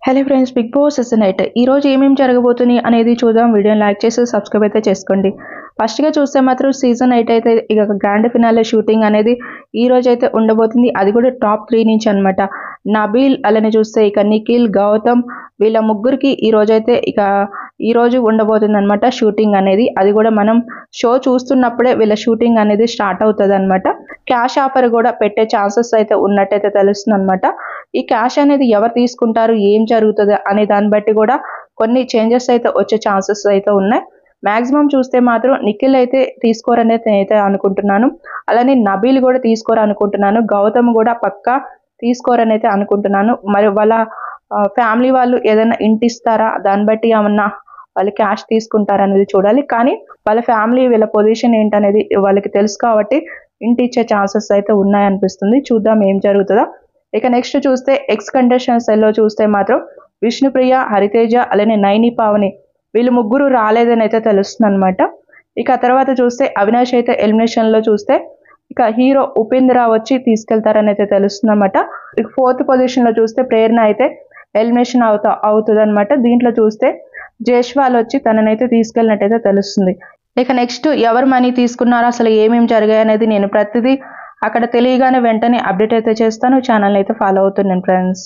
Hello friends, Big Boss season 8 ఈ రోజు ఏమేమి జరగబోతుంది అనేది చూద్దాం. వీడియోని లైక్ చేసి సబ్స్క్రైబ్ అయితే చేసుకోండి. ఫస్ట్గా చూస్తే మాత్రం సీజన్ 8 అయితే ఇక గ్రాండ్ ఫినాలే షూటింగ్ అనేది ఈ రోజు అయితే ఉండబోతుంది. అది కూడా టాప్ 3 నుంచి అనమాట. నబీల్ అలానే చూస్తే ఇక నిఖిల్, గౌతమ్ వీళ్ళ ముగ్గురికి ఈ రోజైతే ఈ రోజు ఉండబోతుంది అనమాట షూటింగ్ అనేది. అది కూడా మనం షో చూస్తున్నప్పుడే వీళ్ళ షూటింగ్ అనేది స్టార్ట్ అవుతుంది అనమాట. క్యాష్ ఆఫర్ కూడా పెట్టే ఛాన్సెస్ అయితే ఉన్నట్టయితే తెలుస్తుంది అనమాట. ఈ క్యాష్ అనేది ఎవరు తీసుకుంటారు, ఏం జరుగుతుంది అనే దాన్ని బట్టి కూడా కొన్ని చేంజెస్ అయితే వచ్చే ఛాన్సెస్ అయితే ఉన్నాయి. మాక్సిమం చూస్తే మాత్రం నిఖిల్ అయితే తీసుకోరనేది నేనైతే అనుకుంటున్నాను. అలానే నబీల్ కూడా తీసుకోరనుకుంటున్నాను. గౌతమ్ కూడా పక్కా తీసుకోరని అయితే అనుకుంటున్నాను. మరి వాళ్ళ ఫ్యామిలీ వాళ్ళు ఏదైనా ఇంటి ఇస్తారా, దాన్ని బట్టి ఏమన్నా వాళ్ళు క్యాష్ తీసుకుంటారనేది చూడాలి. కానీ వాళ్ళ ఫ్యామిలీ వీళ్ళ పొజిషన్ ఏంటనేది వాళ్ళకి తెలుసు కాబట్టి ఇంటి ఇచ్చే ఛాన్సెస్ అయితే ఉన్నాయనిపిస్తుంది. చూద్దాం ఏం జరుగుతుందో. ఇక నెక్స్ట్ చూస్తే ఎక్స్ కంటెస్టెంట్స్ లో చూస్తే మాత్రం విష్ణుప్రియ, హరితేజ అలానే నైని, పావని వీళ్ళు ముగ్గురు రాలేదని అయితే తెలుస్తుంది అనమాట. ఇక తర్వాత చూస్తే అవినాష్ అయితే ఎలిమినేషన్ లో చూస్తే ఇక హీరో ఉపేంద్ర వచ్చి తీసుకెళ్తారని అయితే తెలుస్తుంది అనమాట. ఇక 4th పొజిషన్ లో చూస్తే ప్రేరణ అయితే ఎలిమినేషన్ అవుతుంది అనమాట. దీంట్లో చూస్తే జైస్వాల్ వచ్చి తననైతే తీసుకెళ్ళినట్టయితే తెలుస్తుంది. ఇక నెక్స్ట్ ఎవరు మనీ తీసుకున్నారో, అసలు ఏమేమి జరిగాయి అనేది నేను ప్రతిదీ అక్కడ తెలియగానే వెంటనే అప్డేట్ అయితే చేస్తాను. ఛానల్ అయితే ఫాలో అవుతున్నాను ఫ్రెండ్స్.